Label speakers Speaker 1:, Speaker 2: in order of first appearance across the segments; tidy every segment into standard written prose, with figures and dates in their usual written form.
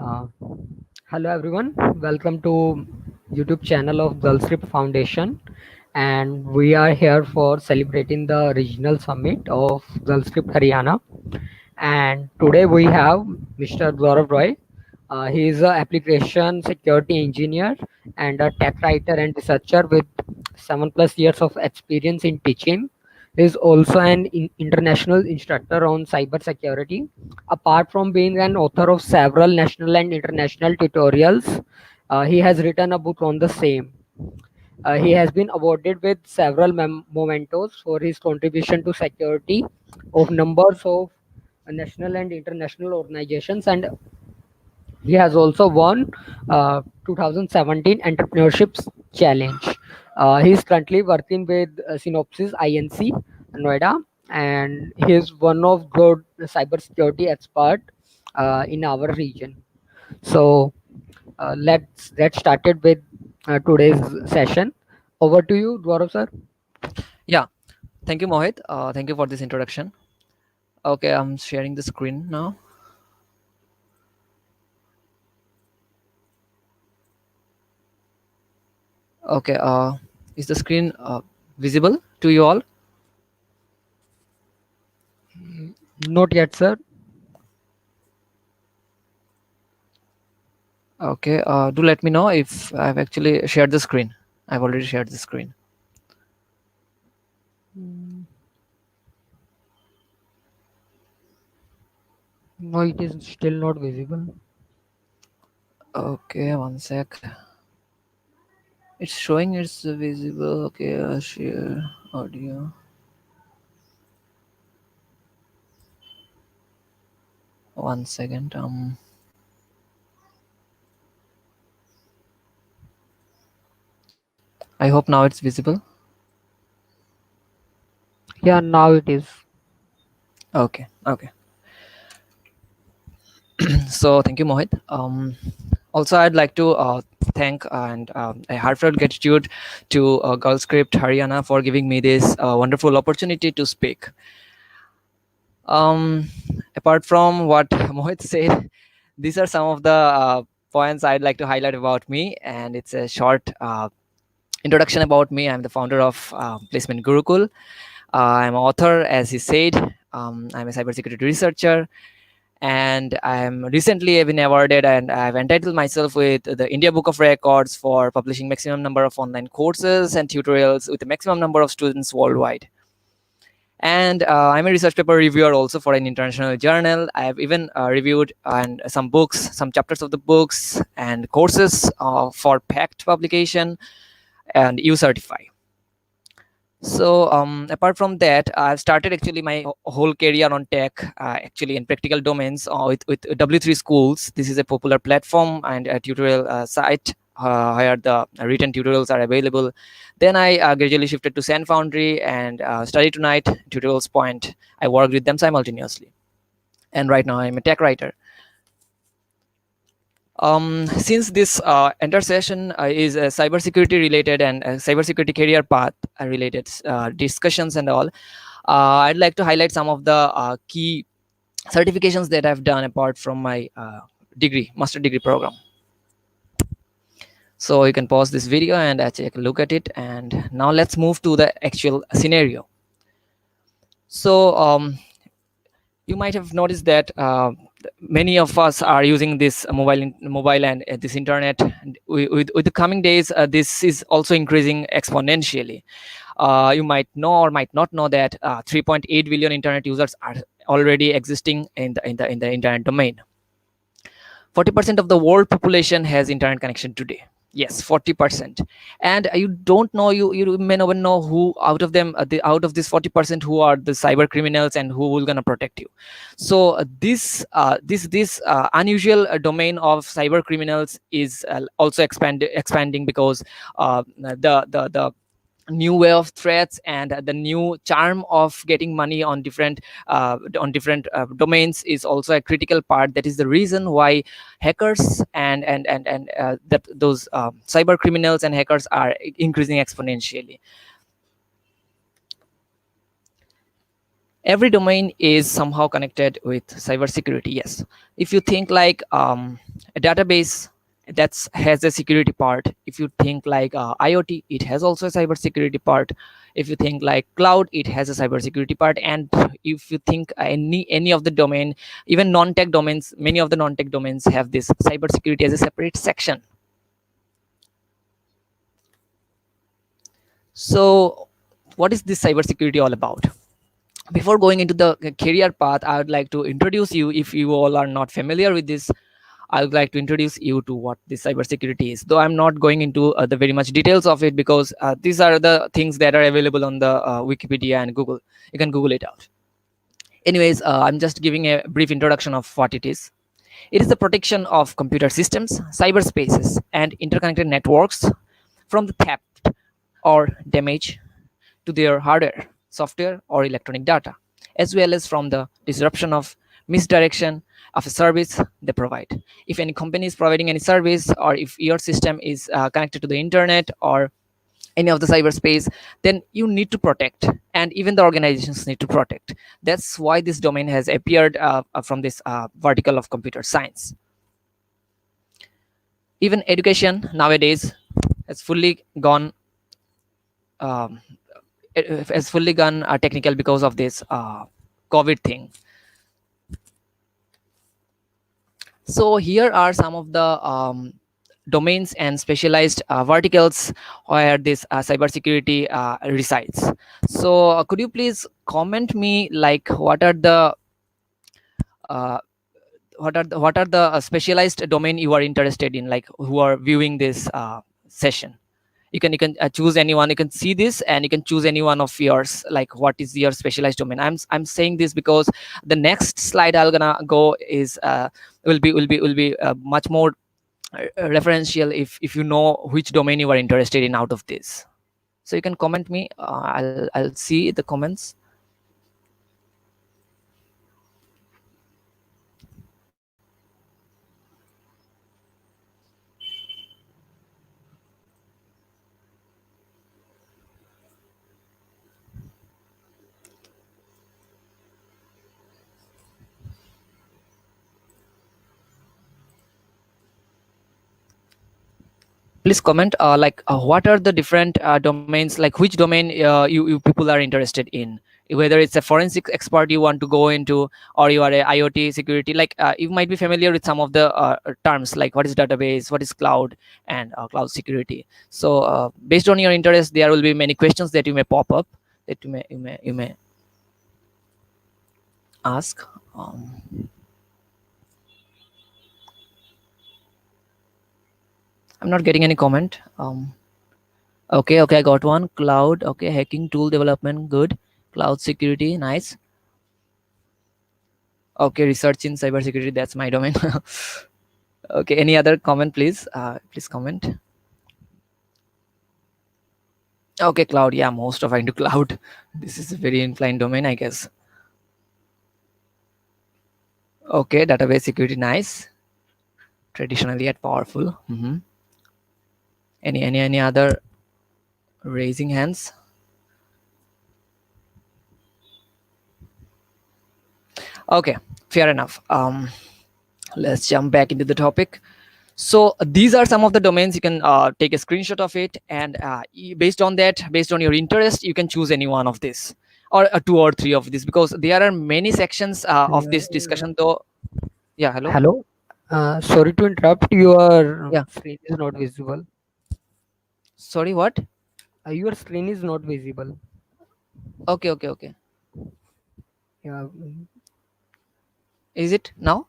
Speaker 1: Uh, Hello everyone, welcome to YouTube channel of GirlScript Foundation, and we are here for celebrating the regional summit of GirlScript Haryana. And today we have Mr. Gaurav Roy. He is an application security engineer and a tech writer and researcher with 7+ years of experience in teaching. He is also an international instructor on cybersecurity. Apart from being an author of several national and international tutorials, he has written a book on the same. He has been awarded with several mementos for his contribution to security of numbers of national and international organizations, and he has also won 2017 Entrepreneurship Challenge. He is currently working with Synopsys Inc. Noida, and he is one of the cybersecurity expert in our region. So let's get started with today's session. Over to you, Gaurav sir.
Speaker 2: Yeah, thank you, Mohit. Thank you for this introduction. Okay, I'm sharing the screen now. Okay, is the screen visible to you all?
Speaker 1: Not yet, sir.
Speaker 2: Okay, do let me know if I've actually shared the screen. I've already shared the screen.
Speaker 1: No, it is still not visible.
Speaker 2: Okay, one sec. It's showing it's visible. Okay, share audio. One second. I hope now it's visible.
Speaker 1: Yeah, now it is.
Speaker 2: Okay, okay. So thank you, Mohit. Also, I'd like to thank and a heartfelt gratitude to GirlScript Haryana for giving me this wonderful opportunity to speak. Um, Apart from what Mohit said, these are some of the points I'd like to highlight about me, and it's a short introduction about me. I'm the founder of Placement Gurukul. I'm an author, as he said. I'm a cybersecurity researcher, and I'm recently have been awarded and I've entitled myself with the India Book of Records for publishing maximum number of online courses and tutorials with the maximum number of students worldwide. And I'm a research paper reviewer also for an international journal. I have even reviewed and some books, some chapters of the books and courses for packed publication and U certify. So apart from that, I've started actually my whole career on tech, actually in practical domains with W3 Schools. This is a popular platform and a tutorial site where the written tutorials are available. Then I gradually shifted to Sand Foundry and Study Tonight, Tutorials Point. I worked with them simultaneously. And right now I'm a tech writer. Since this entire session is cybersecurity related and cybersecurity career path related discussions and all, I'd like to highlight some of the key certifications that I've done apart from my master degree program. So you can pause this video and take a look at it. And now let's move to the actual scenario. So you might have noticed that many of us are using this mobile and this internet. And with the coming days, this is also increasing exponentially. You might know or might not know that 3.8 billion internet users are already existing in the internet domain. 40% of the world population has internet connection today. Yes, 40%. And you don't know, you may never know who out of them, out of this 40%, who are the cyber criminals and who will gonna protect you. So this unusual domain of cyber criminals is also expanding because the new way of threats and the new charm of getting money on different domains is also a critical part. That is the reason why hackers and that those cyber criminals and hackers are increasing exponentially. Every domain is somehow connected with cybersecurity. Yes, if you think like A database that has a security part. If you think like IoT, it has also a cyber security part. If you think like cloud, it has a cyber security part. And if you think any of the domain, even non-tech domains, many of the non-tech domains have this cyber security as a separate section. So what is this cyber security all about? Before going into the career path, I would like to introduce you, if you all are not familiar with this, I would like to introduce you to what this cybersecurity is. Though I'm not going into the very much details of it, because these are the things that are available on the Wikipedia and Google. You can Google it out. Anyways, I'm just giving a brief introduction of what it is. It is the protection of computer systems, cyberspaces, and interconnected networks from the theft or damage to their hardware, software, or electronic data, as well as from the disruption of misdirection of a service they provide. If any company is providing any service, or if your system is connected to the internet or any of the cyberspace, then you need to protect, and even the organizations need to protect. That's why this domain has appeared from this vertical of computer science. Even education nowadays has fully gone um, has fully gone technical because of this COVID thing. So here are some of the domains and specialized verticals where this cybersecurity resides. So could you please comment me, like uh, what are the specialized domain you are interested in, like who are viewing this session? You can choose anyone. You can see this and you can choose any one of yours, like what is your specialized domain. I'm saying this because the next slide I'm gonna go is will be much more referential if you know which domain you are interested in out of this. So you can comment me. I'll see the comments. Please comment like what are the different domains, like which domain you people are interested in, whether it's a forensic expert you want to go into, or you are a IoT security. Like you might be familiar with some of the terms, like what is database, what is cloud, and cloud security. So based on your interest, there will be many questions that you may pop up, that you may ask. I'm not getting any comment. Okay, I got one. Cloud, okay. Hacking tool development, good. Cloud security, nice. Okay, research in cybersecurity, that's my domain. Okay, any other comment, please? Please comment. Okay, cloud, yeah, most of I into cloud. This is a very inclined domain, I guess. Okay, database security, nice. Traditionally yet powerful. Any other raising hands? Okay, fair enough. Let's jump back into the topic. So these are some of the domains. You can take a screenshot of it, and based on that, based on your interest, you can choose any one of this, or two or three of this, because there are many sections of this discussion though. Yeah, hello.
Speaker 1: Hello. Sorry to interrupt. Your
Speaker 2: Yeah,
Speaker 1: screen is not visible.
Speaker 2: sorry, what?
Speaker 1: Your screen is not visible.
Speaker 2: Okay.
Speaker 1: Yeah.
Speaker 2: Is it now?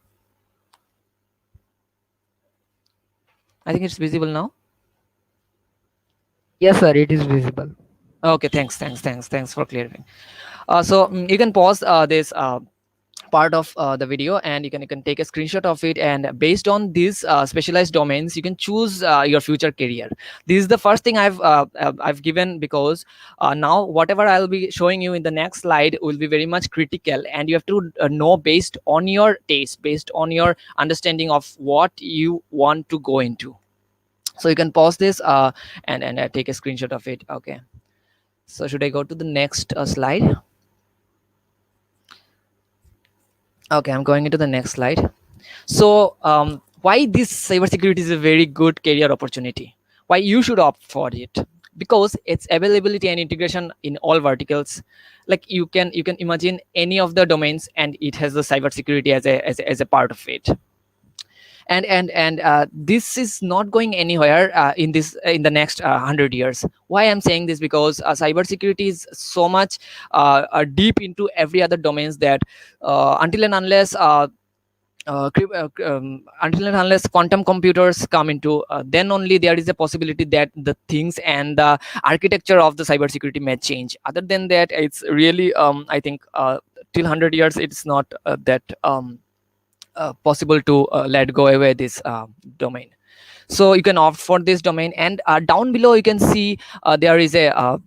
Speaker 2: I think it's visible now.
Speaker 1: Yes, sir. It is visible.
Speaker 2: Okay, thanks for clarifying. So you can pause this part of the video, and you can take a screenshot of it, and based on these specialized domains, you can choose your future career. This is the first thing I've given, because now whatever I'll be showing you in the next slide will be very much critical, and you have to know based on your taste, based on your understanding of what you want to go into. So you can pause this and take a screenshot of it. Okay, so should I go to the next slide? Okay, I'm going into the next slide. So why this cybersecurity is a very good career opportunity, why you should opt for it, because its availability and integration in all verticals. Like you can imagine any of the domains and it has the cybersecurity as a part of it. And this is not going anywhere in the next 100 years. Why I'm saying this, because cybersecurity is so much deep into every other domains that until and unless until and unless quantum computers come into, then only there is a possibility that the things and the architecture of the cybersecurity may change. Other than that, it's really I think till 100 years it's not that possible to let go away this domain. So you can opt for this domain, and down below you can see there is a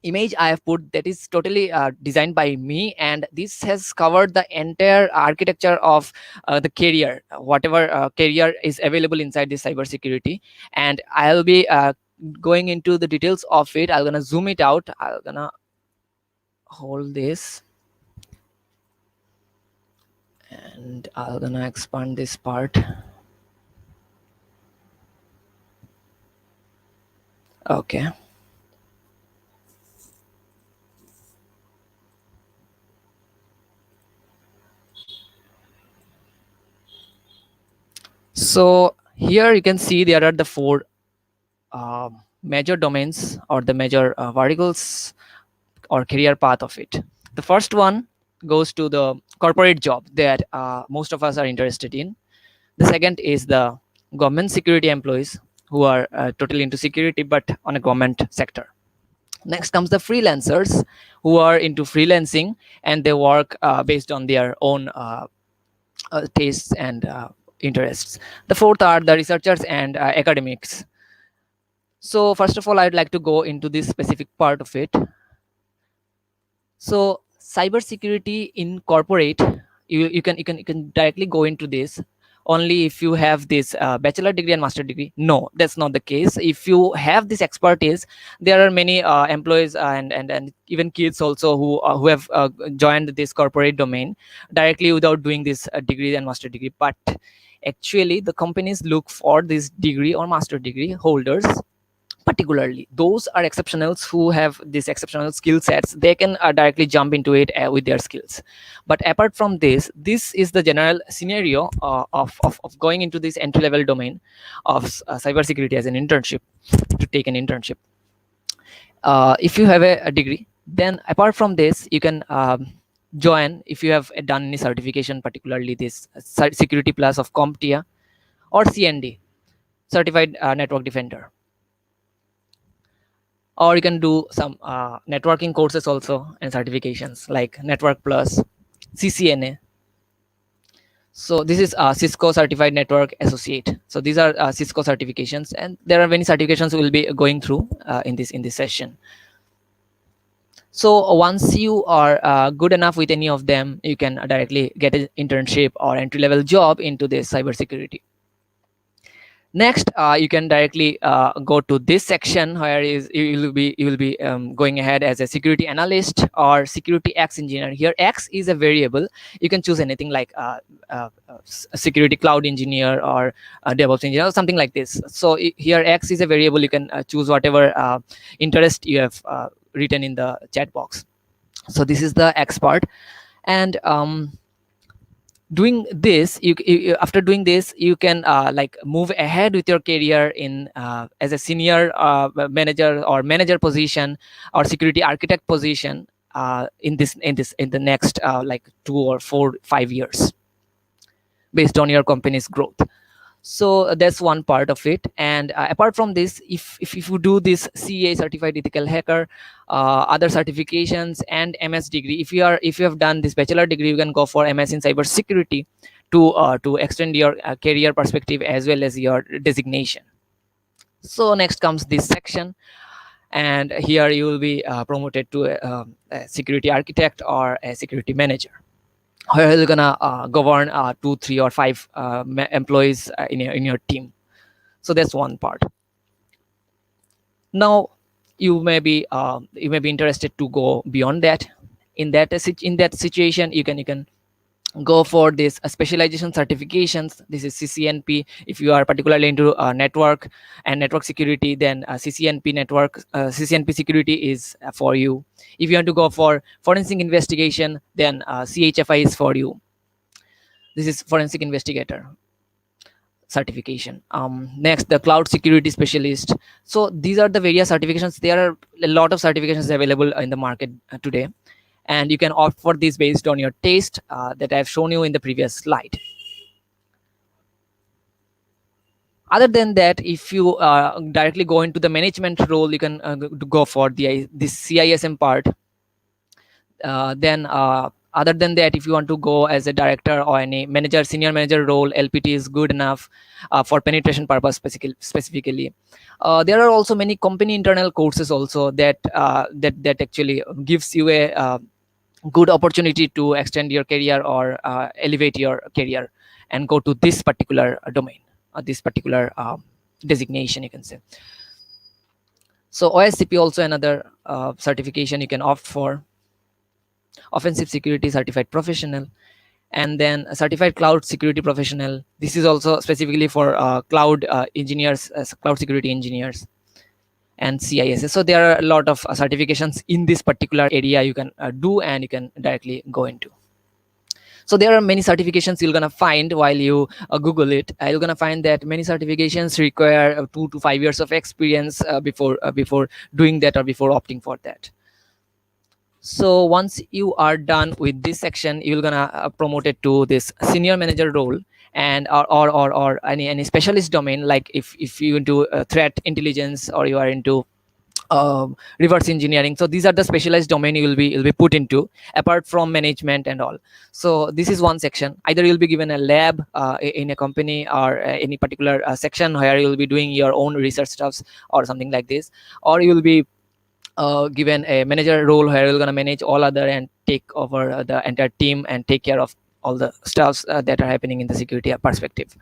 Speaker 2: image I have put that is totally designed by me, and this has covered the entire architecture of the career, whatever career is available inside this cybersecurity. And I'll be going into the details of it. I'm gonna zoom it out. I'm gonna hold this, and I'm gonna expand this part. Okay. So here you can see there are the four major domains or the major verticals or career path of it. The first one goes to the corporate job that most of us are interested in. The second is the government security employees who are totally into security but on a government sector. Next comes the freelancers who are into freelancing and they work based on their own tastes and interests. The fourth are the researchers and academics. So first of all, I'd like to go into this specific part of it. So cybersecurity in corporate, you can directly go into this only if you have this bachelor degree and master degree. No, that's not the case. If you have this expertise, there are many employees and even kids also who have joined this corporate domain directly without doing this degree and master degree. But actually, the companies look for this degree or master degree holders. Particularly those are exceptionals who have these exceptional skill sets, they can directly jump into it with their skills. But apart from this, this is the general scenario of going into this entry level domain of cybersecurity as an internship, to take an internship. If you have a degree, then apart from this you can join if you have done any certification, particularly this security plus of Comptia or CND, certified network defender. Or you can do some networking courses also and certifications like Network Plus, CCNA. So this is Cisco Certified Network Associate. So these are Cisco certifications, and there are many certifications we will be going through in this session. So once you are good enough with any of them, you can directly get an internship or entry level job into this cybersecurity. Next, you can directly go to this section where you will be going ahead as a security analyst or security X engineer. Here, X is a variable. You can choose anything like security cloud engineer or DevOps engineer or something like this. So here, X is a variable. You can choose whatever interest you have written in the chat box. So this is the X part, and doing this after doing this you can like move ahead with your career in as a senior manager or manager position or security architect position in the next like 2 or 4 5 years based on your company's growth. So that's one part of it. And apart from this, if you do this CA, certified ethical hacker, other certifications and MS degree, if you have done this bachelor degree, you can go for MS in cybersecurity to extend your career perspective as well as your designation. So next comes this section, and here you will be promoted to a security architect or a security manager, where you're gonna govern 2 3 or 5 employees in your team. So that's one part. Now you may be interested to go beyond that. In that situation, you can go for this specialization certifications. This is CCNP. If you are particularly into network and network security, then CCNP security is for you. If you want to go for forensic investigation, then CHFI is for you. This is forensic investigator certification. Next, the cloud security specialist. So these are the various certifications. There are a lot of certifications available in the market today, and you can opt for this based on your taste that I've shown you in the previous slide. Other than that, if you directly go into the management role, you can go for this CISM part. Then other than that, if you want to go as a director or any manager, senior manager role, LPT is good enough for penetration purpose specifically. There are also many company internal courses also that actually gives you a good opportunity to extend your career or elevate your career and go to this particular domain, this particular designation, you can say. So OSCP also another certification you can opt for. Offensive security certified professional, and then a certified cloud security professional. This is also specifically for cloud engineers, cloud security engineers, and CISS. So there are a lot of certifications in this particular area you can do, and you can directly go into. So there are many certifications you're gonna find while you Google it. You're gonna find that many certifications require 2 to 5 years of experience before doing that or before opting for that. So once you are done with this section, you're gonna promote it to this senior manager role, and or any specialist domain, like if you into threat intelligence, or you are into reverse engineering. So these are the specialized domain you'll be put into, apart from management and all. So this is one section. Either you'll be given a lab in a company, or any particular section where you'll be doing your own research stuffs or something like this, or you'll be given a manager role where you're going to manage all other and take over the entire team and take care of all the stuffs that are happening in the security perspective.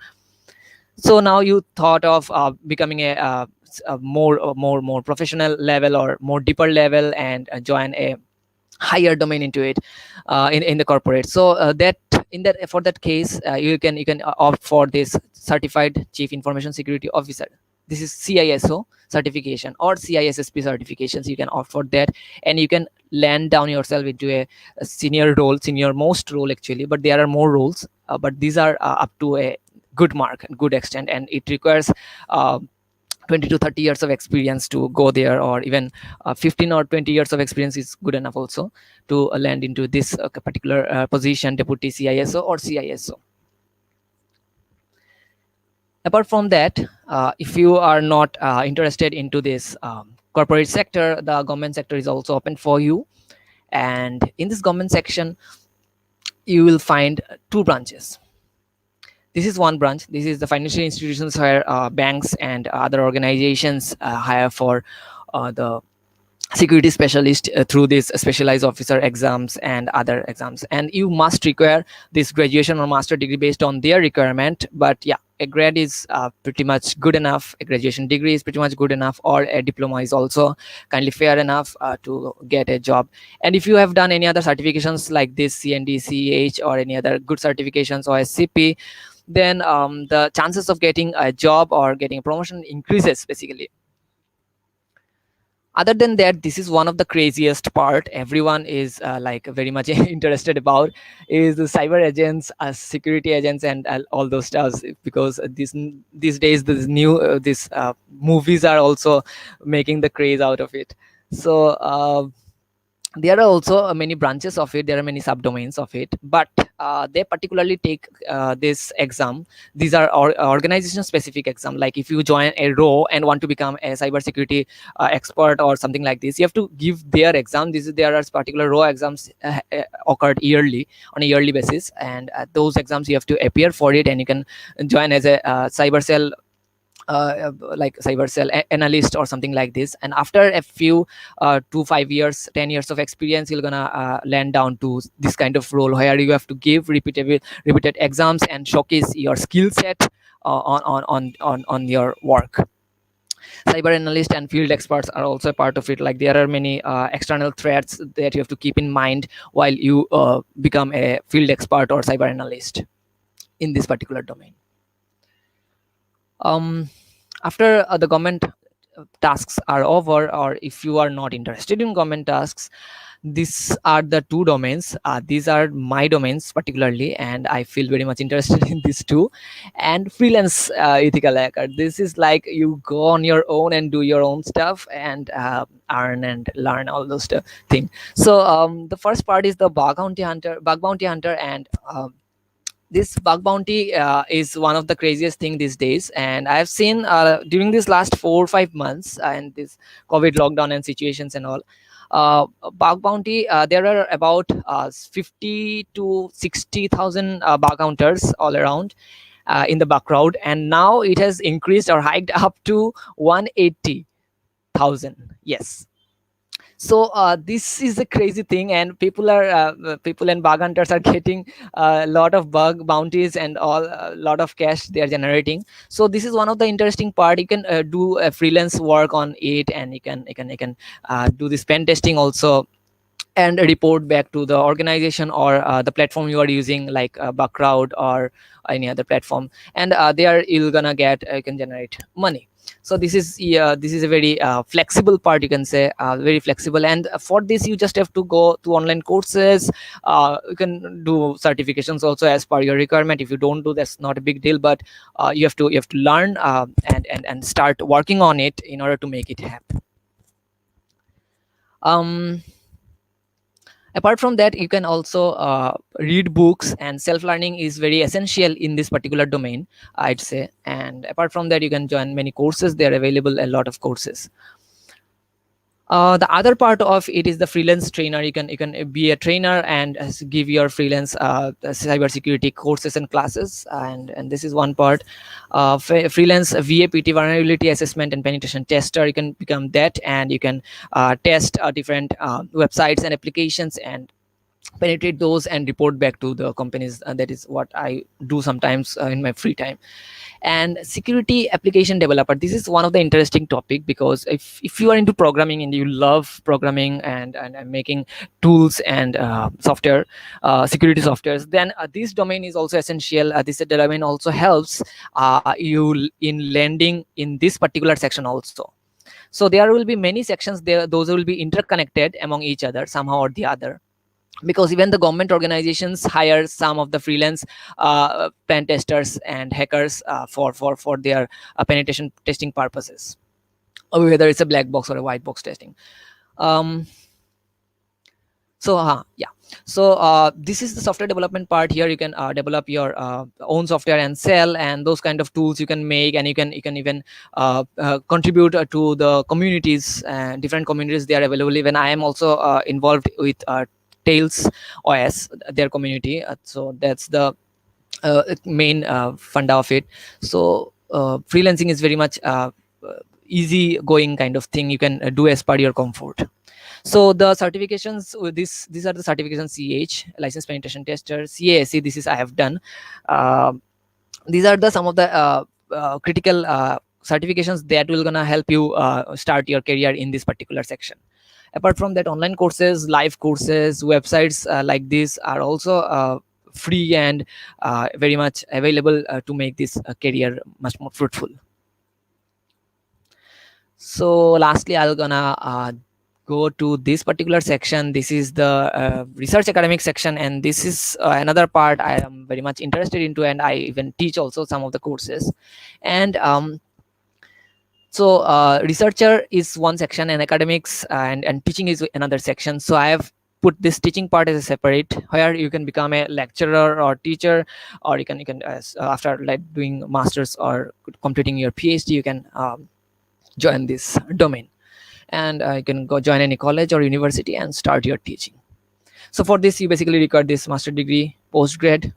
Speaker 2: So now you thought of becoming a more professional level or more deeper level, and join a higher domain into it in the corporate. So that in that for that case, you can opt for this certified chief information security officer. This is CISO certification or CISSP certifications. You can opt for that, and you can land down yourself into a senior role, senior most role actually, but there are more roles, but these are up to a good mark, good extent, and it requires 20 to 30 years of experience to go there, or even 15 or 20 years of experience is good enough also to land into this particular position, deputy CISO or CISO. Apart from that, if you are not interested into this corporate sector, the government sector is also open for you. And in this government section, you will find two branches. This is one branch. This is the financial institutions where banks and other organizations hire for the security specialist through this specialized officer exams and other exams, and you must require this graduation or master degree based on their requirement. But yeah, a grade is pretty much good enough, a graduation degree is pretty much good enough, or a diploma is also kindly fair enough to get a job. And if you have done any other certifications like this CND, CH, or any other good certifications or SCP, then the chances of getting a job or getting a promotion increases basically. Other than that, this is one of the craziest part everyone is like very much interested about, is the cyber agents, security agents, and all those stuff, because these days this new this movies are also making the craze out of it. So there are also many branches of it, there are many subdomains of it, but they particularly take this exam. These are organization specific exam. Like if you join a row and want to become a cybersecurity expert or something like this, you have to give their exam. There are particular row exams occurred yearly, on a yearly basis, and those exams you have to appear for it, and you can join as a cyber cell like cyber cell analyst or something like this. And after a few 2 5 years 10 years of experience, you're gonna land down to this kind of role where you have to give repeated exams and showcase your skill set on your work. Cyber analyst and field experts are also a part of it. Like there are many external threats that you have to keep in mind while you become a field expert or cyber analyst in this particular domain. um, After the government tasks are over, or if you are not interested in government tasks, these are the two domains. These are my domains particularly, and I feel very much interested in these two. And freelance ethical hacker, this is like you go on your own and do your own stuff and earn and learn all those stuff thing. So the first part is the bug bounty hunter, and this bug bounty is one of the craziest thing these days, and I have seen during these last 4 or 5 months and this COVID lockdown and situations and all. Bug bounty, there are about 50 to 60,000 bug hunters all around in the bug crowd, and now it has increased or hiked up to 180,000. Yes. So this is a crazy thing, and people and bug hunters are getting a lot of bug bounties and all, a lot of cash they are generating. So this is one of the interesting part. You can do a freelance work on it, and you can do this pen testing also, and report back to the organization or the platform you are using, like Backrowd or any other platform, and there you're gonna get you can generate money. So this is a very flexible part, you can say, very flexible. And for this you just have to go to online courses. You can do certifications also as per your requirement. If you don't do, that's not a big deal, but you have to learn and start working on it in order to make it happen. um Apart from that, you can also read books, and self learning is very essential in this particular domain, I'd say. And apart from that, you can join many courses. They're available, a lot of courses. The other part of it is the freelance trainer. You can be a trainer and give your freelance cybersecurity courses and classes, and this is one part. Freelance VAPT, vulnerability assessment and penetration tester. You can become that, and you can test different websites and applications and penetrate those and report back to the companies. That is what I do sometimes in my free time. And security application developer, this is one of the interesting topic, because if you are into programming and you love programming and making tools and software, security softwares, then this domain is also essential. This domain also helps you in landing in this particular section also. So there will be many sections there, those will be interconnected among each other somehow or the other, because even the government organizations hire some of the freelance pen testers and hackers for their penetration testing purposes, or whether it's a black box or a white box testing. um, yeah, so this is the software development part. Here you can develop your own software and sell, and those kind of tools you can make, and you can even contribute to the communities. Different communities, they are available. Even I am also involved with Tails OS, their community. So that's the main funda of it. So freelancing is very much easy going kind of thing. You can do as per your comfort. So the certifications, these are the certifications: CH, license penetration tester; CASE, this is I have done. uh, these are the some of the critical certifications that will gonna help you start your career in this particular section. Apart from that, online courses, live courses, websites like this are also free and very much available to make this career much more fruitful. So lastly, I'll gonna go to this particular section. This is the research academic section, and this is another part I am very much interested into, and I even teach also some of the courses. And so researcher is one section, and academics and teaching is another section. So I have put this teaching part as a separate, where you can become a lecturer or teacher, or you can after like doing masters or completing your PhD, you can join this domain, and you can go join any college or university and start your teaching. So for this, you basically require this master degree, postgrad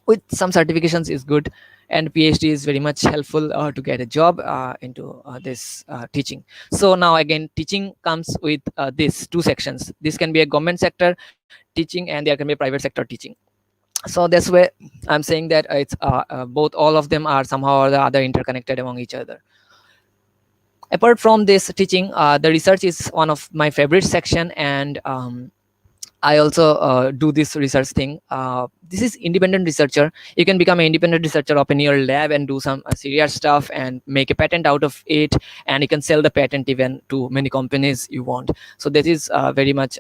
Speaker 2: with some certifications is good, and PhD is very much helpful to get a job into this teaching. So now again, teaching comes with these two sections. This can be a government sector teaching, and there can be a private sector teaching. So that's where I'm saying that it's both, all of them are somehow or the other interconnected among each other. Apart from this teaching, the research is one of my favorite section, and I also do this research thing. This is independent researcher. You can become an independent researcher, open your lab and do some serious stuff and make a patent out of it, and you can sell the patent even to many companies you want. So that is very much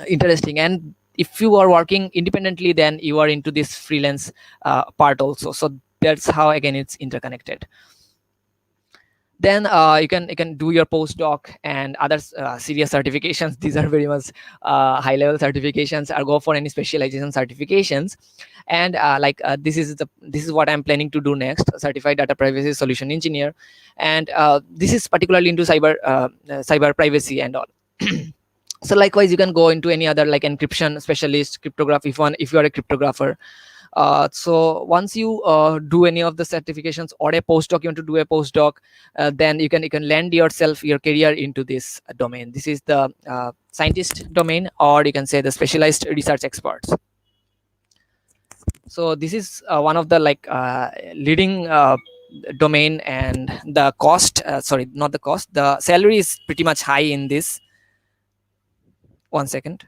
Speaker 2: interesting. And if you are working independently, then you are into this freelance part also. So that's how again it's interconnected. Then you can do your postdoc and other serious certifications. These are very much high level certifications, or go for any specialization certifications. And this is what I'm planning to do next: certified data privacy solution engineer. And this is particularly into cyber privacy and all. So likewise, you can go into any other like encryption specialist, cryptography, if you are a cryptographer. So once you do any of the certifications or a postdoc, you want to do a postdoc, then you can land yourself your career into this domain. This is the scientist domain, or you can say the specialized research experts. So this is one of the like leading domain. And the cost, sorry, not the cost, the salary is pretty much high in this. One second.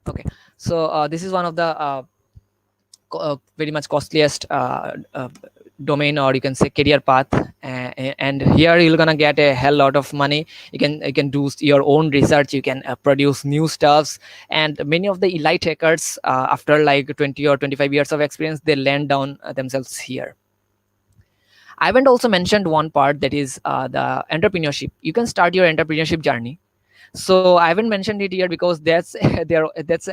Speaker 2: Okay, so this is one of the very much costliest domain, or you can say career path. And here you're gonna get a hell lot of money. You can do your own research, you can produce new stuffs. And many of the elite hackers, after like 20 or 25 years of experience, they land down themselves here. I haven't also mentioned one part, that is the entrepreneurship. You can start your entrepreneurship journey. So I haven't mentioned it here because that's their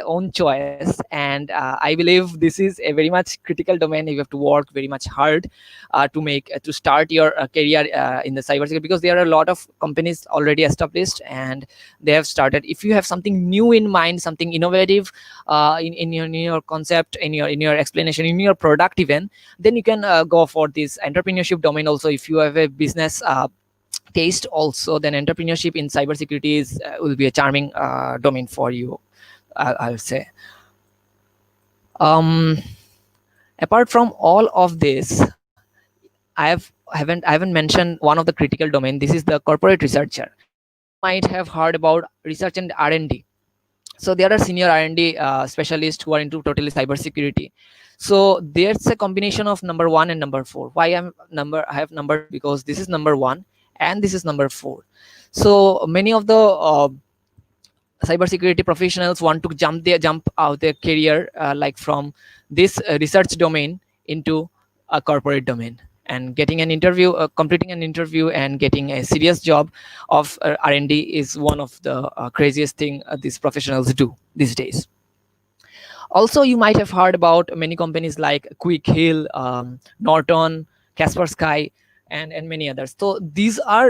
Speaker 2: own choice. And I believe this is a very much critical domain. You have to work very much hard to start your career in the cybersecurity, because there are a lot of companies already established and they have started. If you have something new in mind, something innovative in your concept, in your explanation, in your product even, then you can go for this entrepreneurship domain. Also, if you have a business taste also, then entrepreneurship in cybersecurity will be a charming domain for you, I'll say. um Apart from all of this, I haven't mentioned one of the critical domain. This is the corporate researcher. You might have heard about research and R&D. So there are senior R&D specialists who are into totally cybersecurity. So there's a combination of number 1 and number 4. Why I have numbers? Because this is number 1 and this is number 4. So many of the cybersecurity professionals want to jump out their career, like from this research domain into a corporate domain, and getting an interview, completing an interview and getting a serious job of R&D is one of the craziest thing these professionals do these days. Also, you might have heard about many companies like Quick Hill, Norton, Kaspersky, and many others. So these are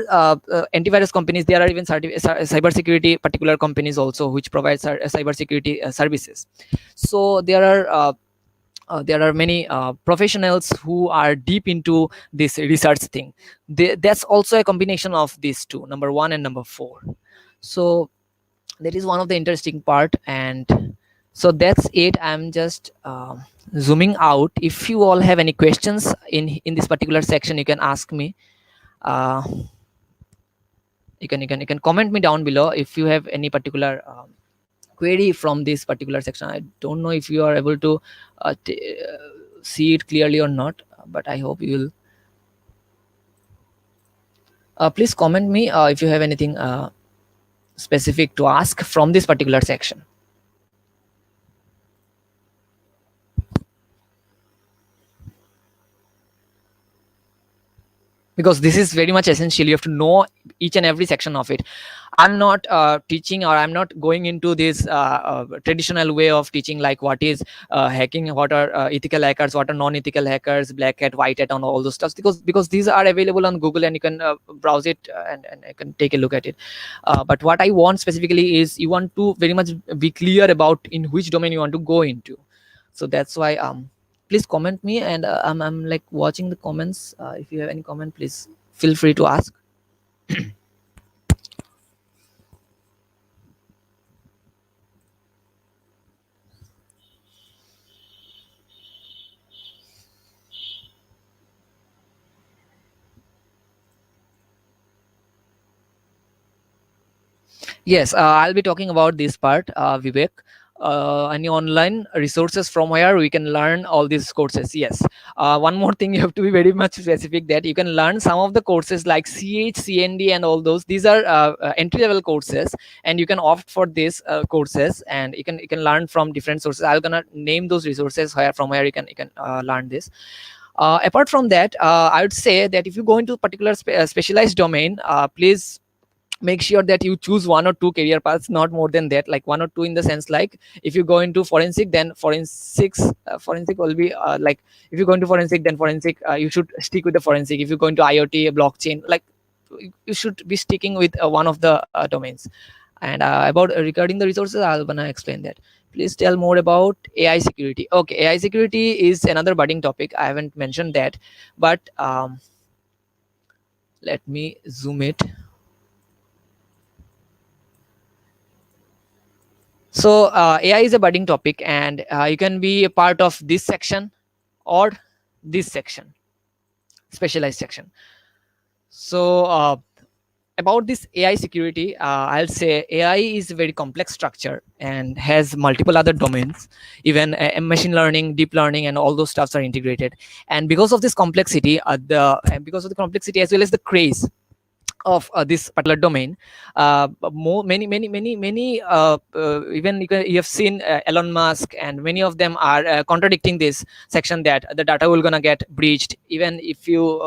Speaker 2: antivirus companies. There are even cybersecurity particular companies also which provide cybersecurity services. So there are many professionals who are deep into this research thing. That's also a combination of these two, number 1 and number 4. So that is one of the interesting part. And so that's it. I'm just zooming out. If you all have any questions in this particular section, you can ask me. uh, you can comment me down below if you have any particular query from this particular section. I don't know if you are able to see it clearly or not, but I hope you will. Please comment me if you have anything specific to ask from this particular section. Because this is very much essential. You have to know each and every section of it. I'm not teaching, or I'm not going into this traditional way of teaching, like what is hacking, what are ethical hackers, what are non-ethical hackers, black hat, white hat, and all those stuff, because these are available on Google, and you can browse it, and you can take a look at it. But what I want specifically is, you want to very much be clear about in which domain you want to go into. So that's why please comment me. And I'm like watching the comments. If you have any comment, please feel free to ask. Yes, I'll be talking about this part, Vivek. Any online resources from where we can learn all these courses? Yes. One more thing, you have to be very much specific that you can learn some of the courses like CH, CND, and all those. These are entry level courses, and you can opt for these courses, and you can learn from different sources. I'm gonna name those resources where from where you can learn this. Apart from that, I would say that if you go into particular specialized domain, please make sure that you choose one or two career paths, not more than that, like one or two, in the sense like if you go into forensic, then forensic will be like, if you go into forensic, then forensic, you should stick with the forensic. If you go into IoT, blockchain, like you should be sticking with one of the domains. And about regarding the resources, I'll gonna explain that. Please tell more about AI security. Okay, AI security is another budding topic. I haven't mentioned that, but let me zoom it. So AI is a budding topic, and you can be a part of this section or this section, specialized section. So about this AI security, I'll say AI is a very complex structure and has multiple other domains. Even machine learning, deep learning, and all those stuffs are integrated. And because of this complexity, because of the complexity as well as the craze of this particular domain, even you have seen Elon Musk, and many of them are contradicting this section that the data will gonna get breached. Even if you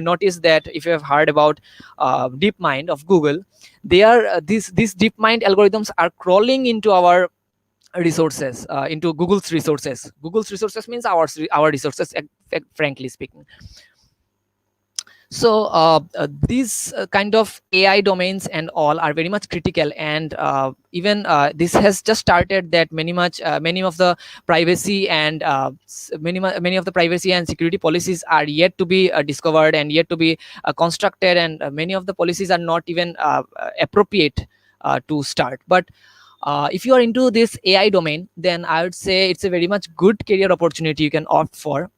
Speaker 2: notice that, if you have heard about DeepMind of Google, they are these DeepMind algorithms are crawling into our resources, into Google's resources means our resources, frankly speaking. So these kind of AI domains and all are very much critical, and even this has just started that many of the privacy and many of the privacy and security policies are yet to be discovered and yet to be constructed, and many of the policies are not even appropriate to start. But if you are into this AI domain, then I would say it's a very much good career opportunity you can opt for.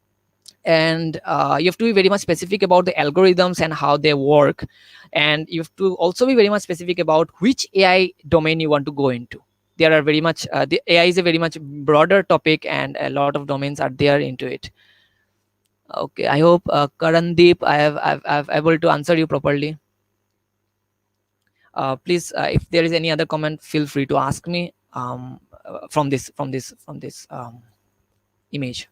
Speaker 2: And you have to be very much specific about the algorithms and how they work, and you have to also be very much specific about which AI domain you want to go into. There are very much the AI is a very much broader topic, and a lot of domains are there into it. Okay, I hope Karandeep, I've able to answer you properly. Please, if there is any other comment, feel free to ask me from this image.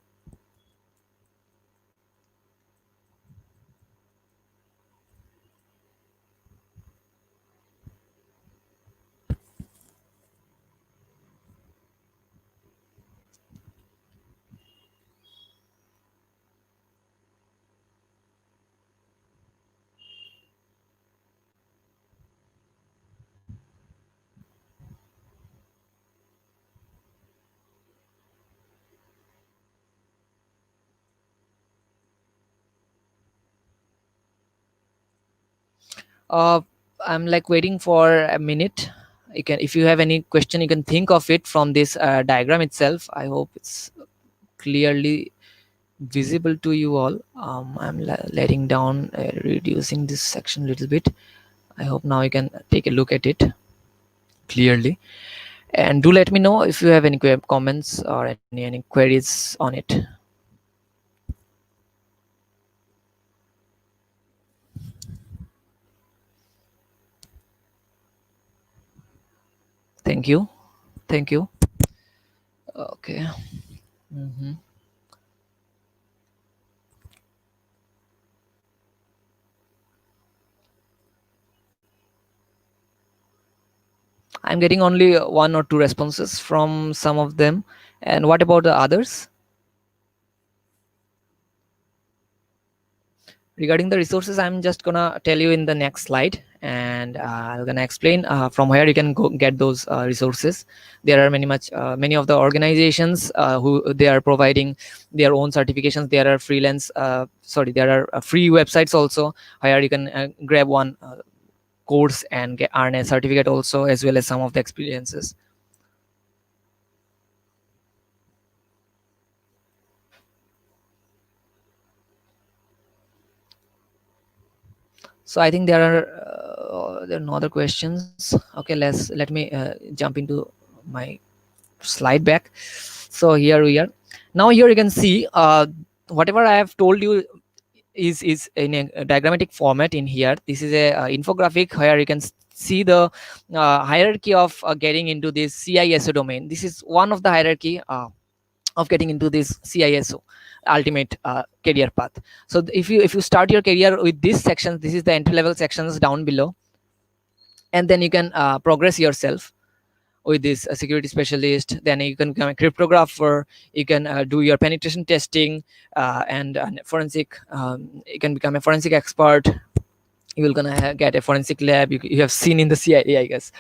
Speaker 2: uh, I'm like waiting for a minute. You can, if you have any question, you can think of it from this diagram itself. I hope it's clearly visible to you all. I'm letting down, reducing this section a little bit. I hope now you can take a look at it clearly, and do let me know if you have any comments or any queries on it. Thank you. Thank you. Okay. Mhm. I'm getting only one or two responses from some of them. And what about the others? Regarding the resources, I'm just gonna tell you in the next slide, and I'm gonna explain from where you can go get those resources. There are many of the organizations who they are providing their own certifications. There are there are free websites also where you can grab one course and earn a certificate also, as well as some of the experiences. So I think there are There are no other questions. Okay, let me jump into my slide back. So here we are. Now here you can see whatever I have told you is in a diagrammatic format in here. This is a infographic where you can see the hierarchy of getting into this CISO domain. This is one of the hierarchy of getting into this CISO ultimate career path. So if you start your career with this section, this is the entry level sections down below, and then you can progress yourself with this security specialist. Then you can become a cryptographer, you can do your penetration testing, and forensic, you can become a forensic expert. You will gonna get a forensic lab. You have seen in the CIA, I guess.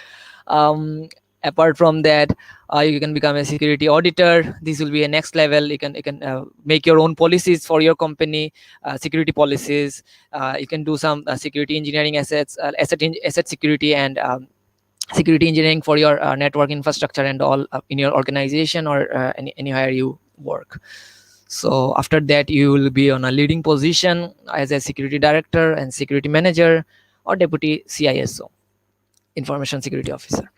Speaker 2: Apart from that, you can become a security auditor. This will be a next level. You can make your own policies for your company, security policies. You can do some security engineering asset security, and security engineering for your network infrastructure and all in your organization, or anywhere you work. So after that, you will be on a leading position as a security director and security manager, or deputy CISO, information security officer.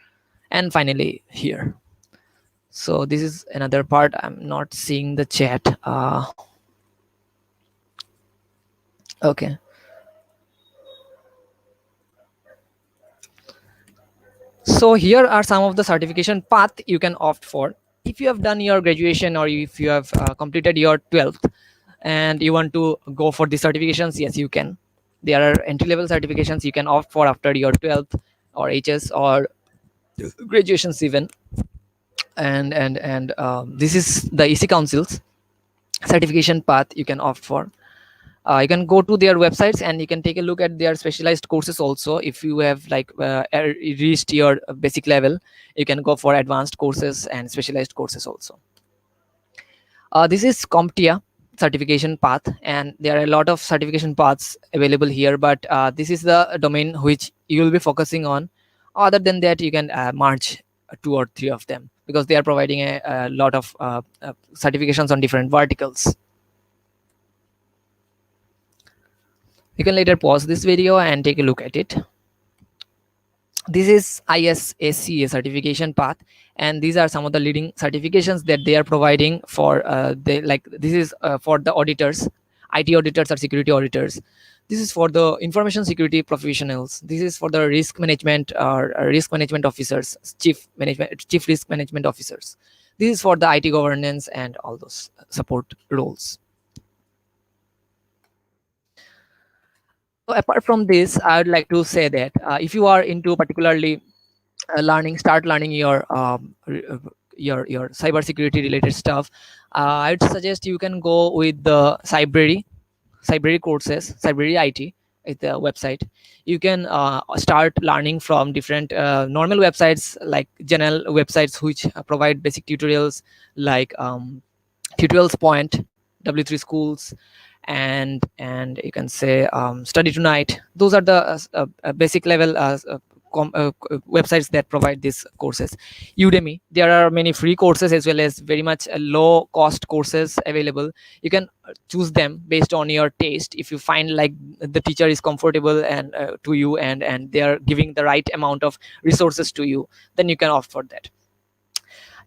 Speaker 2: And finally here, so this is another part. I'm not seeing the chat. Okay. So here are some of the certification path you can opt for. If you have done your graduation, or if you have completed your 12th and you want to go for the certifications, yes, you can. There are entry level certifications you can opt for after your 12th or HS or graduations even. And this is the EC Council's certification path you can opt for. You can go to their websites and you can take a look at their specialized courses also. If you have like reached your basic level, you can go for advanced courses and specialized courses also. This is Comptia certification path, and there are a lot of certification paths available here, but this is the domain which you will be focusing on. Other than that, you can merge 2 or 3 of them, because they are providing a lot of certifications on different verticals. You can later pause this video and take a look at it. This is ISACA certification path, and these are some of the leading certifications that they are providing for this is for the auditors, IT auditors or security auditors. This is for the information security professionals. This is for the risk management or risk management officers, chief risk management officers. This is for the IT governance and all those support roles. So apart from this, I would like to say that if you are into particularly start learning your cybersecurity related stuff, I'd suggest you can go with the cybrary courses, cybrary IT is the website. You can start learning from different normal websites, like general websites which provide basic tutorials, like tutorials point, W3 schools, and you can say study tonight. Those are the basic level websites that provide these courses. Udemy, there are many free courses as well as very much low cost courses available. You can choose them based on your taste. If you find like the teacher is comfortable and to you, and they are giving the right amount of resources to you, then you can opt for that.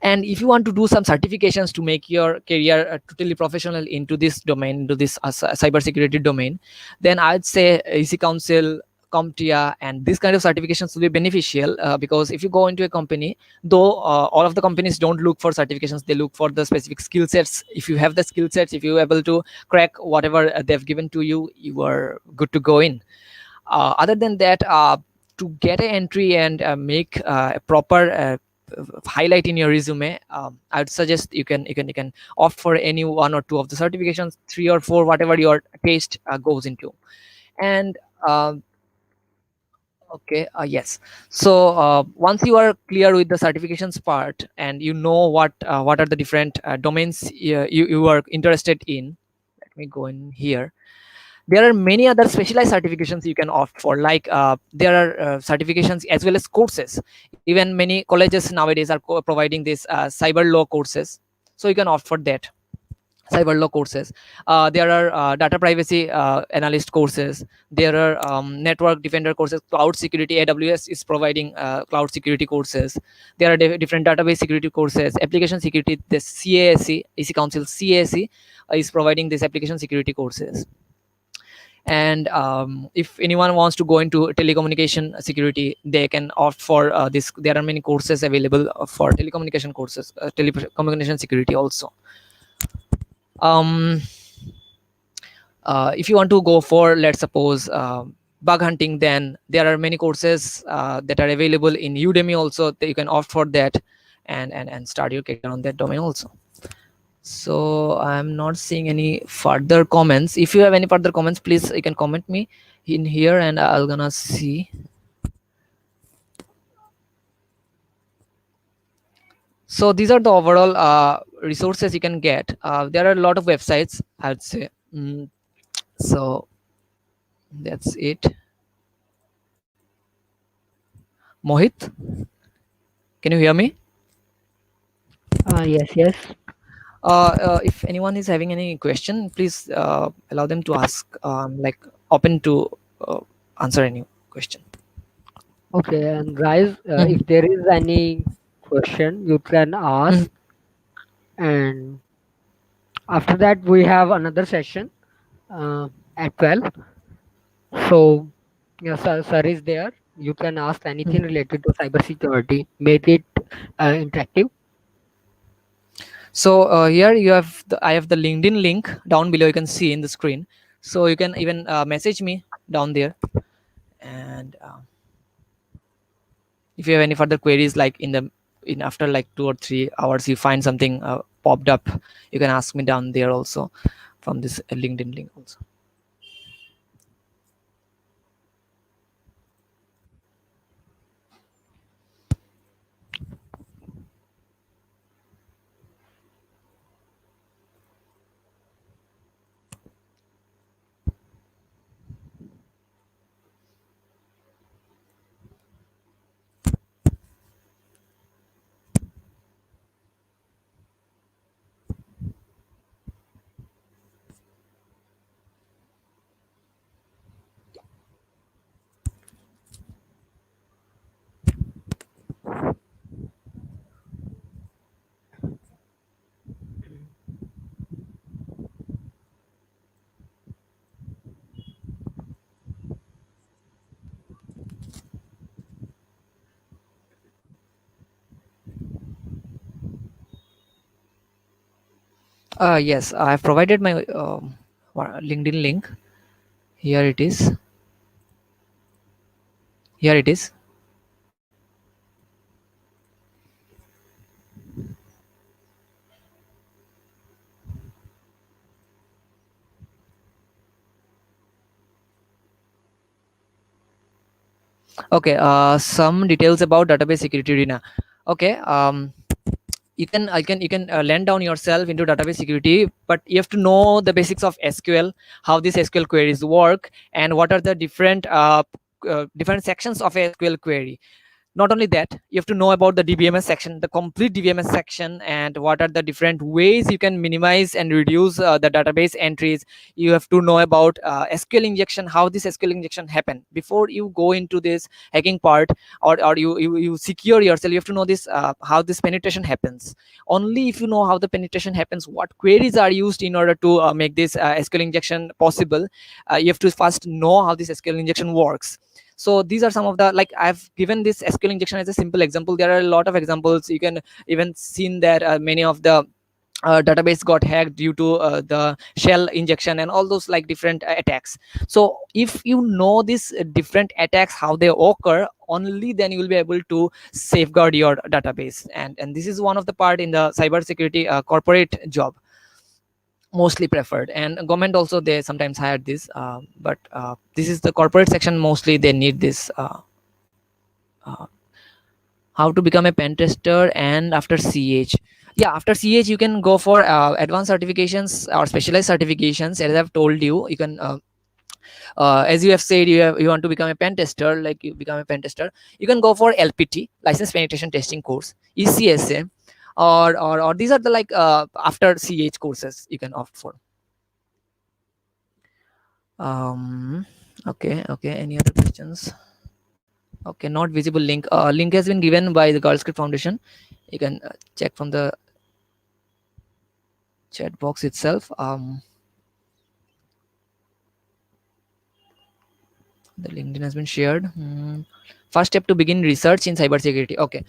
Speaker 2: And if you want to do some certifications to make your career totally professional into this domain, into this cybersecurity domain, then I'd say EC Council, Comptia, and this kind of certifications will be beneficial, because if you go into a company, though all of the companies don't look for certifications, they look for the specific skill sets. If you have the skill sets, if you're able to crack whatever they've given to you, you are good to go in. Other than that, to get an entry and make a proper highlight in your resume, I would suggest you can opt for any 1 or 2 of the certifications, 3 or 4, whatever your taste goes into. And okay, yes. So once you are clear with the certifications part, and you know what are the different domains you are interested in, let me go in here. There are many other specialized certifications you can opt for, like there are certifications as well as courses. Even many colleges nowadays are providing this cyber law courses, so you can opt for that. cyber law courses. There are data privacy analyst courses. There are network defender courses. Cloud security, AWS is providing cloud security courses. There are different database security courses. Application security, the CASE, AC Council CASE is providing these application security courses. And if anyone wants to go into telecommunication security, they can opt for this. There are many courses available for telecommunication courses, telecommunication security also. um if you want to go for, let's suppose, bug hunting, then there are many courses that are available in Udemy also, that you can opt for that, and start your career on that domain also. So I'm not seeing any further comments. If you have any further comments, please you can comment me in here, and I'll gonna see. So these are the overall resources you can get. There are a lot of websites, I would say. So that's it. Mohit, can you hear me?
Speaker 1: Yes, yes.
Speaker 2: If anyone is having any question, please allow them to ask. Like, open to answer any question.
Speaker 1: Okay, and guys,
Speaker 2: Mhm.
Speaker 1: if there is any question, you can
Speaker 2: Mhm.
Speaker 1: ask. And after that, we have another session at 12. So, yes, sir is there. You can ask anything
Speaker 2: Mhm.
Speaker 1: related to cybersecurity. Make it interactive.
Speaker 2: So here you have I have the LinkedIn link down below. You can see in the screen. So you can even message me down there. And if you have any further queries, like in after like 2 or 3 hours, you find something popped up, you can ask me down there also, from this LinkedIn link also. Yes, I have provided my LinkedIn link. Here it is. Here it is. Okay. Some details about database security arena. Okay. You can land down yourself into database security, but you have to know the basics of SQL, how these SQL queries work, and what are the different sections of a SQL query. Not only that, you have to know about the DBMS section, the complete DBMS section, and what are the different ways you can minimize and reduce the database entries. You have to know about SQL injection, how this SQL injection happen before you go into this hacking part, or you secure yourself. You have to know this, how this penetration happens. Only if you know how the penetration happens, what queries are used in order to make this SQL injection possible, you have to first know how this SQL injection works. So these are some of the, like, I've given this SQL injection as a simple example. There are a lot of examples. You can even seen that many of the database got hacked due to the shell injection and all those, like, different attacks. So if you know these different attacks, how they occur, only then you will be able to safeguard your database. And this is one of the part in the cybersecurity corporate job, mostly preferred. And government also, they sometimes hire this, but this is the corporate section, mostly they need this. Uh, how to become a pen tester, and after CH, yeah, after CH you can go for advanced certifications or specialized certifications. As I've told you, you can as you have said, you want to become a pen tester, you become a pen tester, you can go for LPT, license penetration testing course, ECSA, or these are the like after CH courses you can opt for. um okay, any other questions? Okay, not visible link. Link has been given by the GirlScript Foundation. You can check from the chat box itself. The LinkedIn has been shared. First step to begin research in cybersecurity. Okay.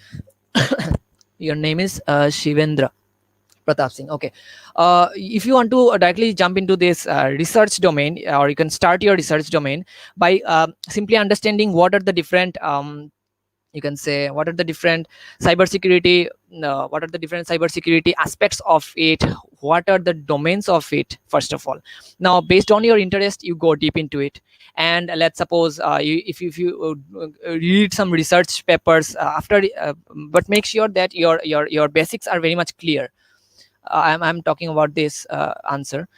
Speaker 2: Your name is Shivendra Pratap Singh. Okay. If you want to directly jump into this research domain, or you can start your research domain by simply understanding what are the different you can say what are the different cybersecurity what are the different cybersecurity aspects of it, what are the domains of it. First of all, now based on your interest you go deep into it, and let's suppose if you read some research papers after but make sure that your basics are very much clear. I'm talking about this answer.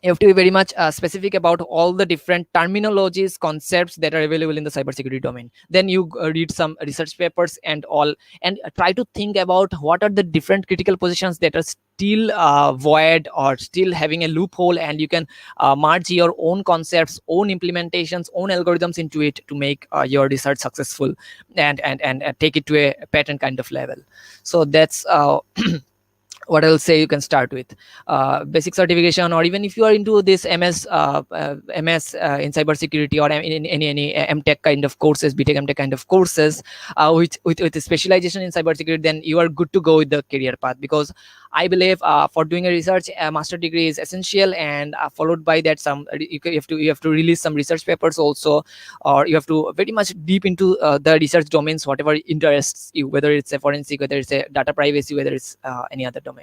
Speaker 2: You have to be very much specific about all the different terminologies, concepts that are available in the cybersecurity domain. Then you read some research papers and all, and try to think about what are the different critical positions that are still void or still having a loophole, and you can merge your own concepts, own implementations, own algorithms into it to make your research successful, and take it to a patent kind of level. So that's what I'll say you can start with basic certification, or even if you are into this MS in cybersecurity, or in any MTech kind of courses, BTech MTech kind of courses, with a specialization in cybersecurity, then you are good to go with the career path. Because I believe for doing a research, a master degree is essential, and followed by that some you have to release some research papers also, or you have to very much deep into the research domains whatever interests you, whether it's a forensic, whether it's a data privacy, whether it's any other domain.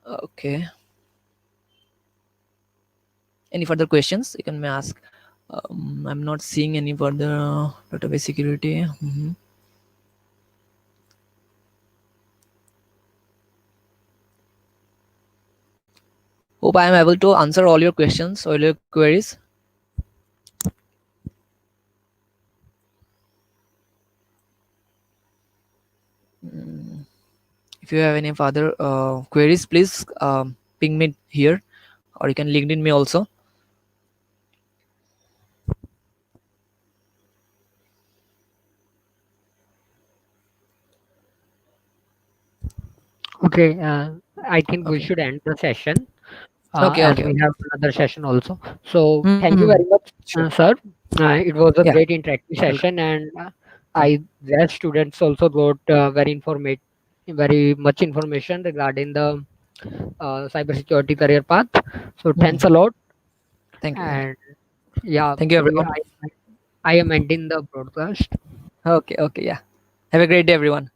Speaker 2: Okay, any further questions you can may ask. I'm not seeing any further database security. Hope I am able to answer all your questions, all your queries. If you have any further queries, please ping me here, or you can LinkedIn me also.
Speaker 1: Okay, I think we
Speaker 2: Okay.
Speaker 1: should end the session
Speaker 2: Okay.
Speaker 1: as
Speaker 2: Okay.
Speaker 1: we
Speaker 2: Okay.
Speaker 1: have another session also. So thank you
Speaker 2: Hmm.
Speaker 1: very much,
Speaker 2: Sure.
Speaker 1: sir. It was a
Speaker 2: Yeah.
Speaker 1: great interactive session, and
Speaker 2: Thank.
Speaker 1: I guess students also got very much information regarding the cybersecurity career path. So thanks a lot,
Speaker 2: Thank you.
Speaker 1: and yeah,
Speaker 2: Thank you, everyone.
Speaker 1: I am ending the broadcast.
Speaker 2: Okay. Okay. Yeah. Have a great day, everyone.